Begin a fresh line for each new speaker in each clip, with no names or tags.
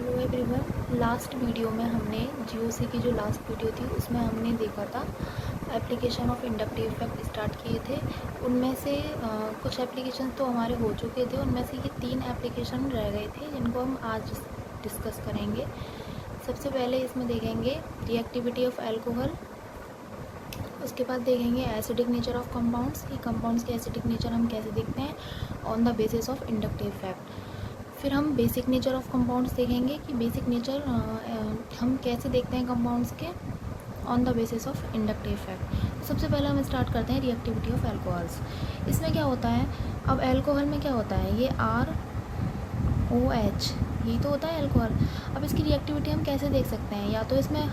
Hello everyone. Last video में हमने GOC की जो लास्ट वीडियो थी उसमें हमने देखा था application of inductive effect start किए थे। उनमें से कुछ एप्लीकेशन तो हमारे हो चुके थे, उनमें से ये 3 एप्लीकेशन रह गए थे जिनको हम आज डिस्कस करेंगे। सबसे पहले इसमें देखेंगे रिएक्टिविटी ऑफ अल्कोहल, उसके बाद देखेंगे एसिडिक नेचर ऑफ कंपाउंड्स कि कंपाउंड्स के एसिडिक नेचर हम कैसे देखते हैं on the basis of inductive effect. फिर हम बेसिक नेचर ऑफ कंपाउंड्स देखेंगे कि बेसिक नेचर हम कैसे देखते हैं कंपाउंड्स के on the basis of inductive effect. सबसे पहले हम स्टार्ट करते हैं रिएक्टिविटी ऑफ अल्कोहल्स। इसमें क्या होता है, अब अल्कोहल में क्या होता है, ये ROH यही तो होता है अल्कोहल। अब इसकी रिएक्टिविटी हम कैसे देख सकते हैं, या तो इसमें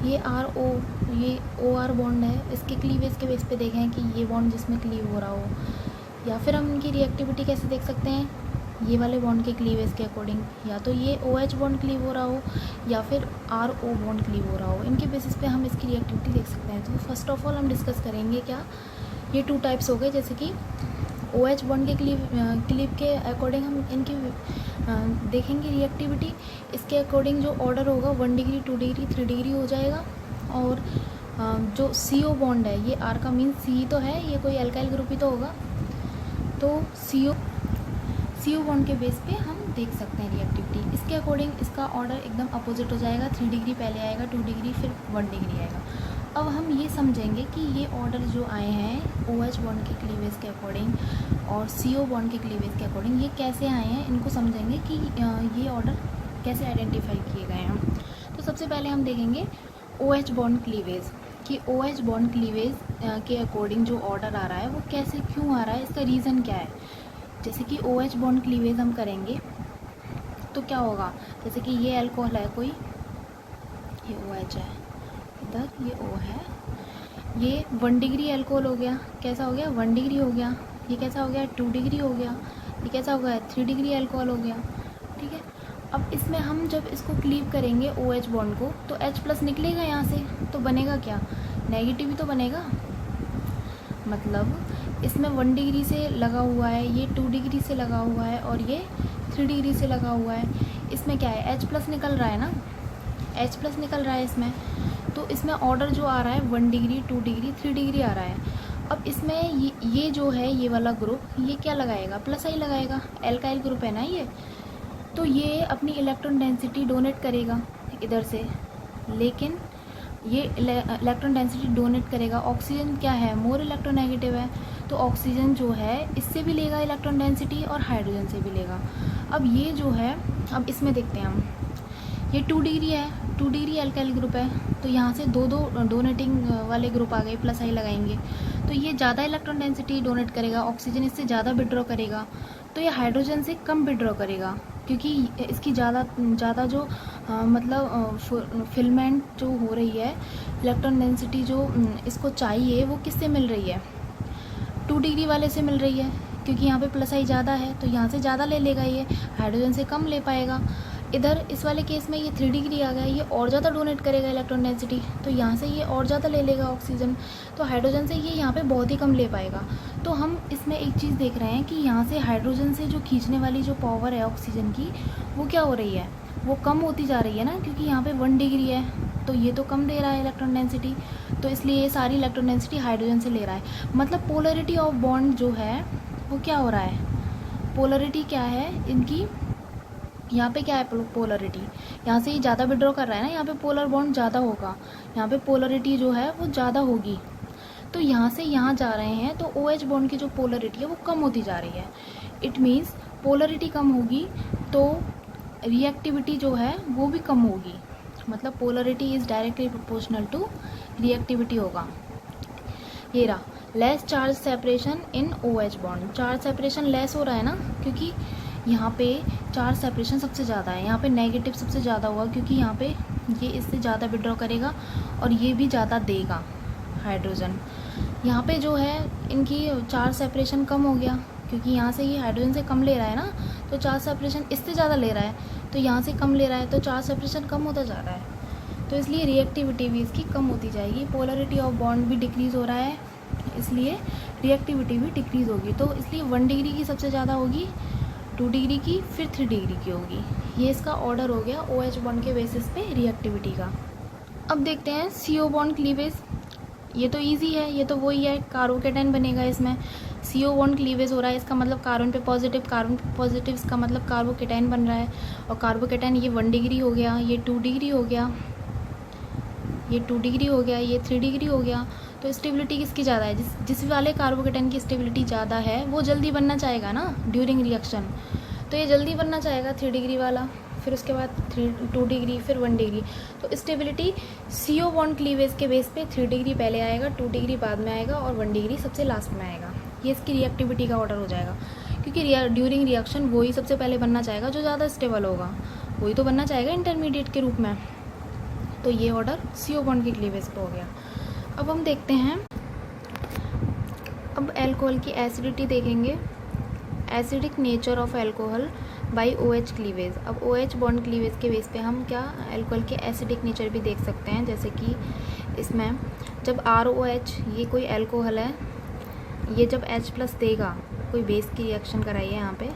ये ये OR बॉन्ड है, इसके क्लीवेज के बेस पे देखें कि ये बॉन्ड जिसमें क्लीव हो रहा हो, या फिर हम इनकी रिएक्टिविटी कैसे देख सकते हैं, ये वाले बॉन्ड के क्लीवेज के अकॉर्डिंग, या तो ये OH बॉन्ड क्लीव हो रहा हो या फिर RO बॉन्ड क्लीव हो रहा हो। इनके बेसिस पे हम इसकी रिएक्टिविटी देख सकते हैं। तो फर्स्ट ऑफ ऑल हम डिस्कस करेंगे क्या, ये 2 टाइप्स हो गए, जैसे कि OH बॉन्ड के क्लीव के अकॉर्डिंग हम इनकी देखेंगे रिएक्टिविटी। इसके अकॉर्डिंग जो ऑर्डर होगा 1 डिग्री 2 डिग्री 3 डिग्री हो जाएगा। और जो CO बॉन्ड है, ये R का मीन C तो है, ये कोई अल्काइल ग्रुप ही तो होगा, तो CO बॉन्ड के बेस पे हम देख सकते हैं रिएक्टिविटी। इसके अकॉर्डिंग इसका ऑर्डर एकदम अपोजिट हो जाएगा, 3 डिग्री पहले आएगा, 2 डिग्री फिर 1 डिग्री आएगा। अब हम ये समझेंगे कि ये ऑर्डर जो आए हैं OH बॉन्ड के क्लीवेज के अकॉर्डिंग और CO बॉन्ड के क्लीवेज के अकॉर्डिंग ये कैसे आए हैं, इनको समझेंगे कि ये ऑर्डर कैसे आइडेंटिफाई किए गए हैं। तो सबसे पहले हम देखेंगे OH बॉन्ड क्लीवेज कि OH बॉन्ड क्लीवेज के अकॉर्डिंग जो ऑर्डर आ रहा है वो कैसे क्यों आ रहा है, इसका रीज़न क्या है। जैसे कि OH बॉन्ड क्लीवेज हम करेंगे तो क्या होगा, जैसे कि ये अल्कोहल है कोई, ये OH है, इधर ये O है, ये 1 डिग्री अल्कोहल हो गया, कैसा हो गया 1 डिग्री हो गया। ये कैसा हो गया 2 डिग्री हो गया। ये कैसा हो गया 3 डिग्री अल्कोहल हो गया। ठीक है, अब इसमें हम जब इसको क्लीव करेंगे OH बॉन्ड को तो H+ निकलेगा यहाँ से, तो बनेगा क्या, नेगेटिव ही तो बनेगा। मतलब इसमें 1 डिग्री से लगा हुआ है, ये 2 डिग्री से लगा हुआ है और ये 3 डिग्री से लगा हुआ है। इसमें क्या है H+ निकल रहा है ना, H+ निकल रहा है इसमें, तो इसमें ऑर्डर जो आ रहा है 1 डिग्री 2 डिग्री 3 डिग्री आ रहा है। अब इसमें ये जो है ये वाला ग्रुप ये क्या लगाएगा, +I लगाएगा, एल्काइल ग्रुप है ना ये, तो ये अपनी इलेक्ट्रॉन डेंसिटी डोनेट करेगा इधर से, लेकिन ये इलेक्ट्रॉन डेंसिटी डोनेट करेगा। ऑक्सीजन क्या है, मोर इलेक्ट्रोनेगेटिव है, तो ऑक्सीजन जो है इससे भी लेगा इलेक्ट्रॉन डेंसिटी और हाइड्रोजन से भी लेगा। अब ये जो है, अब इसमें देखते हैं हम, ये 2 डिग्री है, 2 डिग्री अल्काइल ग्रुप है, तो यहाँ से दो डोनेटिंग वाले ग्रुप आ गए, +I लगाएंगे, तो ये ज़्यादा इलेक्ट्रॉन डेंसिटी डोनेट करेगा, ऑक्सीजन इससे ज़्यादा विड्रॉ करेगा, तो ये हाइड्रोजन से कम विड्रॉ करेगा, क्योंकि इसकी ज़्यादा जो मतलब फिलमेंट जो हो रही है, इलेक्ट्रॉन डेंसिटी जो इसको चाहिए वो किससे मिल रही है, 2 डिग्री वाले से मिल रही है, क्योंकि यहाँ पे +I ज़्यादा है तो यहाँ से ज़्यादा ले लेगा, ये हाइड्रोजन से कम ले पाएगा। इधर इस वाले केस में ये 3 डिग्री आ गया, ये और ज़्यादा डोनेट करेगा इलेक्ट्रॉन डेंसिटी, तो यहाँ से ये और ज़्यादा ले लेगा ऑक्सीजन, तो हाइड्रोजन से ये यहाँ पे बहुत ही कम ले पाएगा। तो हम इसमें एक चीज़ देख रहे हैं कि यहाँ से हाइड्रोजन से जो खींचने वाली जो पावर है ऑक्सीजन की, वो क्या हो रही है, वो कम होती जा रही है ना, क्योंकि यहाँ पे 1 डिग्री है तो ये तो कम दे रहा है इलेक्ट्रॉन डेंसिटी, तो इसलिए ये सारी इलेक्ट्रॉन डेंसिटी हाइड्रोजन से ले रहा है। मतलब पोलरिटी ऑफ बॉन्ड जो है वो क्या हो रहा है, पोलरिटी क्या है इनकी, यहाँ पे क्या है पोलरिटी, यहाँ से ये ज़्यादा विड्रॉ कर रहा है ना, यहाँ पे पोलर बॉन्ड ज़्यादा होगा, यहाँ पे पोलरिटी जो है वो ज़्यादा होगी, तो यहाँ से यहाँ जा रहे हैं तो OH बॉन्ड की जो पोलरिटी है वो कम होती जा रही है। इट मीन्स पोलरिटी कम होगी तो रिएक्टिविटी जो है वो भी कम होगी, मतलब polarity is directly proportional to reactivity होगा। ये रहा less charge separation in OH bond, charge separation less हो रहा है ना, क्योंकि यहाँ पे चार्ज सेपरेशन सबसे ज़्यादा है, यहाँ पे नेगेटिव सबसे ज़्यादा हुआ, क्योंकि यहाँ पे ये इससे ज़्यादा विड्रॉ करेगा और ये भी ज़्यादा देगा हाइड्रोजन। यहाँ पे जो है इनकी चार्ज सेपरेशन कम हो गया, क्योंकि यहाँ से ये हाइड्रोजन से कम ले रहा है ना, तो चार्ज सेपरेशन इससे ज़्यादा ले रहा है, तो यहाँ से कम ले रहा है तो चार्ज सेपरेशन कम होता जा रहा है, तो इसलिए रिएक्टिविटी भी इसकी कम होती जाएगी। पोलरिटी ऑफ बॉन्ड भी डिक्रीज़ हो रहा है, इसलिए रिएक्टिविटी भी डिक्रीज़ होगी, तो इसलिए 1 डिग्री की सबसे ज़्यादा होगी, 2 डिग्री की, फिर 3 डिग्री की होगी। ये इसका ऑर्डर हो गया OH बॉन्ड के बेसिस पे रिएक्टिविटी का। अब देखते हैं CO बॉन्ड क्लीवेज। ये तो इजी है, ये तो वही है, कार्बोकेटाइन बनेगा इसमें। CO बॉन्ड क्लीवेज हो रहा है, इसका मतलब कार्बन पे पॉजिटिव, इसका मतलब कार्बोकेटाइन बन रहा है। और कार्बोकेटाइन ये 1 डिग्री हो गया, ये 2 डिग्री हो गया, ये 2 डिग्री हो गया, ये 3 डिग्री हो गया। तो स्टेबिलिटी किसकी ज़्यादा है? जिस वाले कार्बोकेटाइन की स्टेबिलिटी ज़्यादा है वो जल्दी बनना चाहेगा ना ड्यूरिंग रिएक्शन। तो ये जल्दी बनना चाहेगा 3 डिग्री वाला, फिर उसके बाद 2 डिग्री, फिर 1 डिग्री। तो स्टेबिलिटी CO बॉन्ड क्लीवेज के बेस पे 3 डिग्री पहले आएगा, 2 डिग्री बाद में आएगा और 1 डिग्री सबसे लास्ट में आएगा। ये इसकी रिएक्टिविटी का ऑर्डर हो जाएगा, क्योंकि ड्यूरिंग रिएक्शन वही सबसे पहले बनना चाहेगा जो ज़्यादा स्टेबल होगा, वही तो बनना चाहेगा इंटरमीडिएट के रूप में। तो ये ऑर्डर CO बॉन्ड के क्लीवेज पे हो गया। अब हम देखते हैं, अब अल्कोहल की एसिडिटी देखेंगे। Acidic nature of alcohol by OH cleavage. अब OH बॉन्ड क्लीवेज के बेस पे हम क्या अल्कोहल के एसिडिक नेचर भी देख सकते हैं। जैसे कि इसमें जब ROH, ये कोई अल्कोहल है, ये जब H+ देगा, कोई बेस की रिएक्शन कराइए यहाँ पे।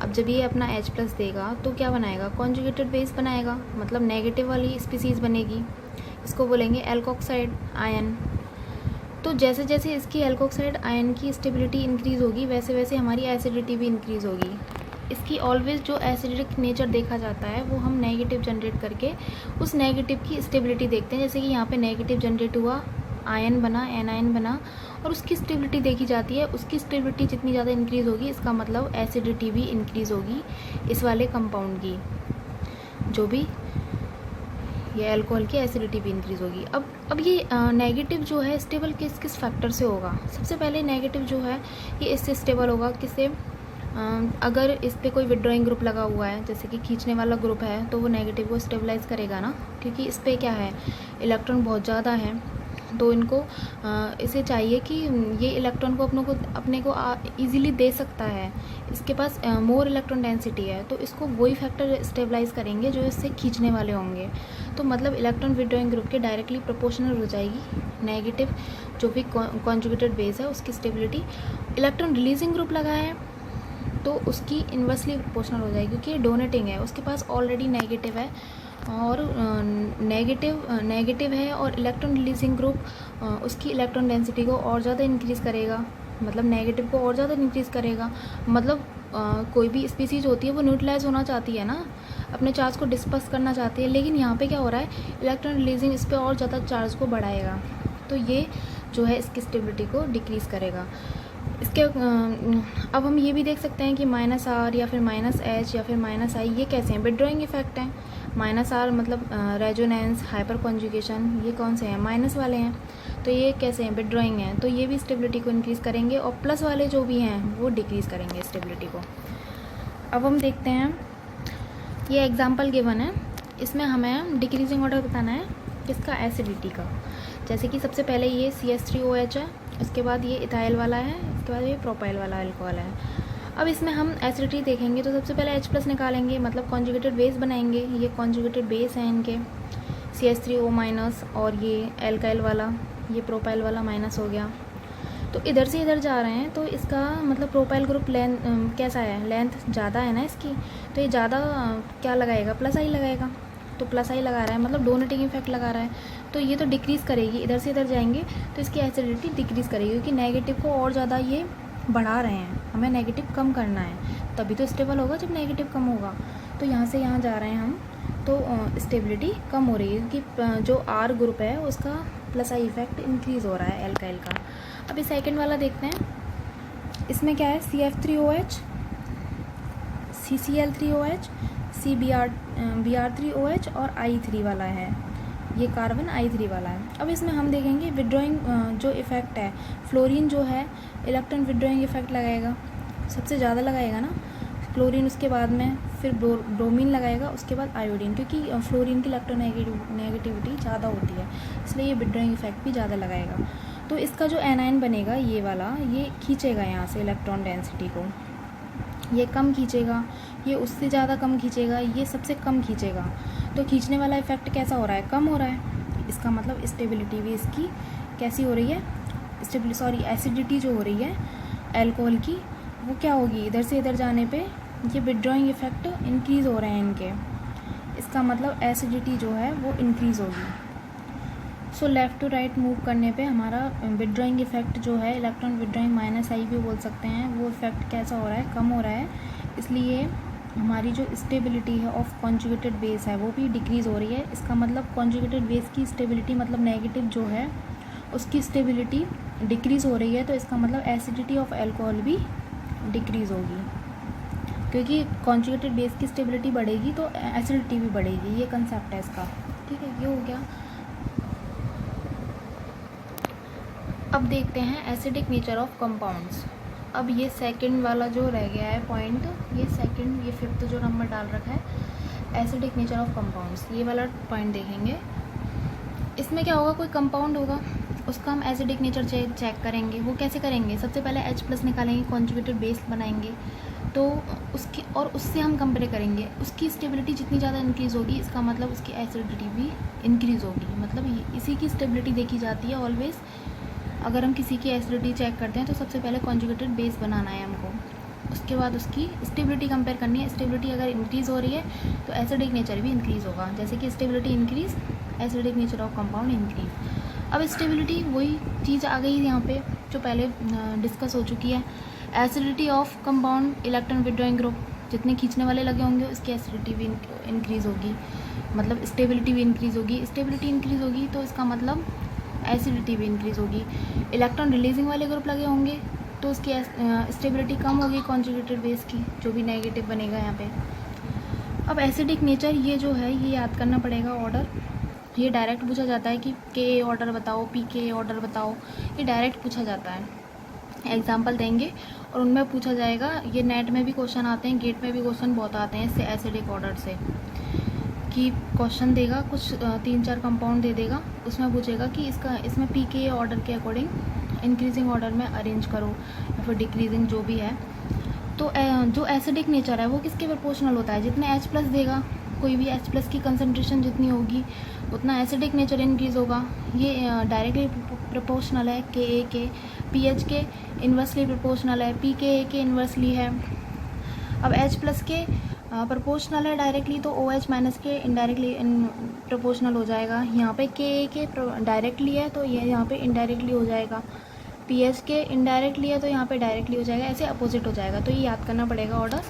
अब जब ये अपना H+ देगा तो क्या बनाएगा? कॉन्जुगेटेड बेस बनाएगा, मतलब नेगेटिव वाली स्पीसीज़ बनेगी। इसको बोलेंगे एल्कोक्साइड आयन। तो जैसे जैसे इसकी एल्कोक्साइड आयन की स्टेबिलिटी इंक्रीज़ होगी, वैसे वैसे हमारी एसिडिटी भी इंक्रीज़ होगी। इसकी ऑलवेज जो एसिडिक नेचर देखा जाता है वो हम नेगेटिव जनरेट करके उस नेगेटिव की स्टेबिलिटी देखते हैं। जैसे कि यहाँ पे नेगेटिव जनरेट हुआ, आयन बना, एनायन बना, और उसकी स्टेबिलिटी देखी जाती है। उसकी स्टेबिलिटी जितनी ज़्यादा इंक्रीज़ होगी, इसका मतलब एसिडिटी भी इंक्रीज़ होगी इस वाले कंपाउंड की, जो भी ये अल्कोहल की एसिडिटी भी इंक्रीज़ होगी। अब ये नेगेटिव जो है स्टेबल किस किस फैक्टर से होगा? सबसे पहले नेगेटिव जो है ये इससे स्टेबल होगा, किससे? अगर इस पर कोई विड्रॉइंग ग्रुप लगा हुआ है, जैसे कि खींचने वाला ग्रुप है, तो वो नेगेटिव को स्टेबलाइज करेगा ना, क्योंकि इस पर क्या है, इलेक्ट्रॉन बहुत ज़्यादा है। तो इनको इसे चाहिए कि ये इलेक्ट्रॉन को अपने को ईजिली दे सकता है, इसके पास मोर इलेक्ट्रॉन डेंसिटी है, तो इसको वही फैक्टर स्टेबलाइज करेंगे जो इससे खींचने वाले होंगे। तो मतलब इलेक्ट्रॉन विड्रॉइंग ग्रुप के डायरेक्टली प्रोपोर्शनल हो जाएगी नेगेटिव जो भी कॉन्जुगेटेड बेस है उसकी स्टेबिलिटी। इलेक्ट्रॉन रिलीजिंग ग्रुप लगा है तो उसकी इन्वर्सली प्रोपोर्शनल हो जाएगी, क्योंकि ये डोनेटिंग है, उसके पास ऑलरेडी नेगेटिव है और नेगेटिव है, और इलेक्ट्रॉन रिलीजिंग ग्रुप उसकी इलेक्ट्रॉन डेंसिटी को और ज़्यादा इंक्रीज़ करेगा, मतलब नेगेटिव को और ज़्यादा इंक्रीज़ करेगा। मतलब कोई भी स्पीसीज होती है वो न्यूट्रलाइज होना चाहती है ना, अपने चार्ज को डिस्पर्स करना चाहती है, लेकिन यहाँ पे क्या हो रहा है, इलेक्ट्रॉन रिलीजिंग इस पर और ज़्यादा चार्ज को बढ़ाएगा, तो ये जो है इसकी स्टेबिलिटी को डिक्रीज़ करेगा। इसके अब हम ये भी देख सकते हैं कि -R या फिर -H या फिर -I ये कैसे हैं? विड्रॉइंग इफेक्ट हैं। -R मतलब रेजोनेंस, हाइपर कॉन्जुगेशन, ये कौन से हैं? माइनस वाले हैं। तो ये कैसे हैं? विड्रॉइंग हैं, तो ये भी स्टेबिलिटी को इंक्रीज़ करेंगे, और प्लस वाले जो भी हैं वो डिक्रीज़ करेंगे स्टेबिलिटी को। अब हम देखते हैं, ये एग्जाम्पल गिवन है, इसमें हमें डिक्रीजिंग ऑर्डर बताना है किसका? एसिडिटी का। जैसे कि सबसे पहले ये CH3OH है, उसके बाद ये इथाइल वाला है, इसके बाद ये प्रोपाइल वाला अल्कोहल है। अब इसमें हम एसिडिटी देखेंगे तो सबसे पहले H+ निकालेंगे, मतलब कॉन्जुगेटेड बेस बनाएंगे। ये कॉन्जुगेटेड बेस हैं इनके, CH3O- और ये एल्काइल वाला, ये प्रोपाइल वाला माइनस हो गया। तो इधर से इधर जा रहे हैं, तो इसका मतलब प्रोपाइल ग्रुप लेंथ कैसा है? लेंथ ज़्यादा है ना इसकी, तो ये ज़्यादा क्या लगाएगा? +I लगाएगा। तो +I लगा रहा है, मतलब डोनेटिंग इफेक्ट लगा रहा है, तो ये तो डिक्रीज़ करेगी। इधर से इधर जाएंगे तो इसकी एसिडिटी डिक्रीज़ करेगी, क्योंकि नेगेटिव को और ज़्यादा ये बढ़ा रहे हैं, हमें नेगेटिव कम करना है, तभी तो स्टेबल होगा जब नेगेटिव कम होगा। तो यहाँ से यहाँ जा रहे हैं हम, तो स्टेबिलिटी कम हो रही है, क्योंकि जो R ग्रुप है उसका +I इफेक्ट इंक्रीज़ हो रहा है एल्काइल का। अभी सेकेंड वाला देखते हैं, इसमें क्या है? CF3OH, CCl3OH, Br3OH और I3 वाला है, ये कार्बन I3 वाला है। अब इसमें हम देखेंगे विड्रॉइंग जो इफ़ेक्ट है, फ्लोरीन जो है इलेक्ट्रॉन विड्रॉइंग इफ़ेक्ट लगाएगा, सबसे ज़्यादा लगाएगा ना फ्लोरीन, उसके बाद में फिर ब्रोमीन लगाएगा, उसके बाद आयोडीन, क्योंकि फ्लोरीन की इलेक्ट्रॉन नेगेटिविटी ज़्यादा होती है, इसलिए ये विड्रॉइंग इफ़ेक्ट भी ज़्यादा लगाएगा। तो इसका जो एनायन बनेगा ये वाला, ये खींचेगा यहाँ से इलेक्ट्रॉन डेंसिटी को, ये कम खींचेगा, ये उससे ज़्यादा कम खींचेगा, ये सबसे कम खींचेगा। तो खींचने वाला इफेक्ट कैसा हो रहा है? कम हो रहा है। इसका मतलब स्टेबिलिटी भी इसकी कैसी हो रही है? एसिडिटी जो हो रही है अल्कोहल की, वो क्या होगी? इधर से इधर जाने पे ये विड्रॉइंग इफ़ेक्ट इंक्रीज़ हो रहे हैं इनके, इसका मतलब एसिडिटी जो है वो इंक्रीज़ होगी। सो लेफ़्ट टू राइट मूव करने पे हमारा विड्रॉइंग इफ़ेक्ट जो है, इलेक्ट्रॉन विड्रॉइंग माइनस आई भी बोल सकते हैं, वो इफ़ेक्ट कैसा हो रहा है, कम हो रहा है। इसलिए हमारी जो स्टेबिलिटी है ऑफ कॉन्जुगेटेड बेस है वो भी डिक्रीज़ हो रही है। इसका मतलब कॉन्जुगेटेड बेस की स्टेबिलिटी मतलब नेगेटिव जो है उसकी स्टेबिलिटी डिक्रीज़ हो रही है, तो इसका मतलब एसिडिटी ऑफ अल्कोहल भी डिक्रीज़ होगी, क्योंकि कॉन्जुगेटेड बेस की स्टेबिलिटी बढ़ेगी तो एसिडिटी भी बढ़ेगी। ये कंसेप्ट है इसका, ठीक है, ये हो गया। अब देखते हैं एसिडिक नेचर ऑफ कंपाउंड्स। अब ये सेकंड वाला जो रह गया है पॉइंट, ये सेकंड, ये फिफ्थ जो नंबर डाल रखा है एसिडिक नेचर ऑफ कंपाउंड्स, ये वाला पॉइंट देखेंगे। इसमें क्या होगा, कोई कंपाउंड होगा, उसका हम एसिडिक नेचर चेक करेंगे। वो कैसे करेंगे, सबसे पहले H+ निकालेंगे, कॉन्जुगेटेड बेस बनाएंगे, तो उसकी और उससे हम कंपेयर करेंगे। उसकी स्टेबिलिटी जितनी ज़्यादा इंक्रीज़ होगी, इसका मतलब उसकी एसिडिटी भी इंक्रीज़ होगी। मतलब इसी की स्टेबिलिटी देखी जाती है ऑलवेज़। अगर हम किसी की एसिडिटी चेक करते हैं तो सबसे पहले कॉन्जुगेटेड बेस बनाना है हमको, उसके बाद उसकी स्टेबिलिटी कंपेयर करनी है। स्टेबिलिटी अगर इंक्रीज़ हो रही है तो एसिडिक नेचर भी इंक्रीज़ होगा, जैसे कि stability increase, acidic nature of compound increase. अब स्टेबिलिटी वही चीज़ आ गई यहाँ पे जो पहले डिस्कस हो चुकी है। Acidity of compound, electron withdrawing group, जितने खींचने वाले लगे होंगे उसकी एसिडिटी भी इंक्रीज़ होगी, मतलब स्टेबिलिटी भी इंक्रीज़ होगी। स्टेबिलिटी इंक्रीज़ होगी तो इसका मतलब एसिडिटी भी इंक्रीज़ होगी। इलेक्ट्रॉन रिलीजिंग वाले ग्रुप लगे होंगे तो उसकी स्टेबिलिटी कम होगी कॉन्जुगेटेड बेस की, जो भी नेगेटिव बनेगा यहाँ पे। अब एसिडिक नेचर ये जो है ये याद करना पड़ेगा ऑर्डर। ये डायरेक्ट पूछा जाता है कि के ऑर्डर बताओ, pK ऑर्डर बताओ, ये डायरेक्ट पूछा जाता है। एग्जाम्पल देंगे और उनमें पूछा जाएगा। ये नेट में भी क्वेश्चन आते हैं, गेट में भी क्वेश्चन बहुत आते हैं इससे, एसिडिक ऑर्डर से, कि क्वेश्चन देगा कुछ 3-4 कंपाउंड दे देगा, उसमें पूछेगा कि इसमें pK ऑर्डर के अकॉर्डिंग इंक्रीजिंग ऑर्डर में अरेंज करो या फिर डिक्रीजिंग जो भी है। तो जो एसिडिक नेचर है वो किसके प्रोपोर्शनल होता है, जितने H+ देगा, कोई भी H+ की कंसनट्रेशन जितनी होगी उतना एसिडिक नेचर इंक्रीज़ होगा। ये डायरेक्टली प्रोपोर्शनल है Ka के, pH के इन्वर्सली प्रोपोर्शनल है, pKa के इन्वर्सली है। अब H+ के प्रोपोर्शनल है डायरेक्टली, तो OH- के इनडायरेक्टली प्रोपोर्शनल हो जाएगा। यहाँ पे Ka के डायरेक्टली है तो ये यहाँ पे इनडायरेक्टली हो जाएगा। pH के इनडायरेक्टली है तो यहाँ पे डायरेक्टली हो जाएगा, ऐसे अपोजिट हो जाएगा। तो ये याद करना पड़ेगा ऑर्डर।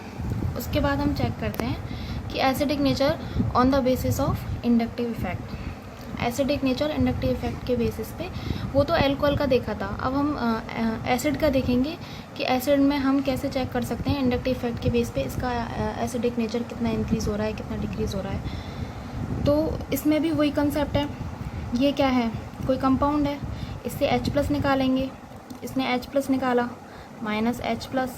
उसके बाद हम चेक करते हैं कि acidic nature on the basis of inductive effect. Acidic nature inductive effect के बेसिस पे, वो तो अल्कोहल का देखा था। अब हम एसिड का देखेंगे कि एसिड में हम कैसे चेक कर सकते हैं इंडक्टिव इफेक्ट के बेस पे इसका एसिडिक नेचर कितना इंक्रीज़ हो रहा है, कितना डिक्रीज़ हो रहा है। तो इसमें भी वही कंसेप्ट है। ये क्या है, कोई कंपाउंड है, इससे H+ निकालेंगे, इसने H+ निकाला, -H+,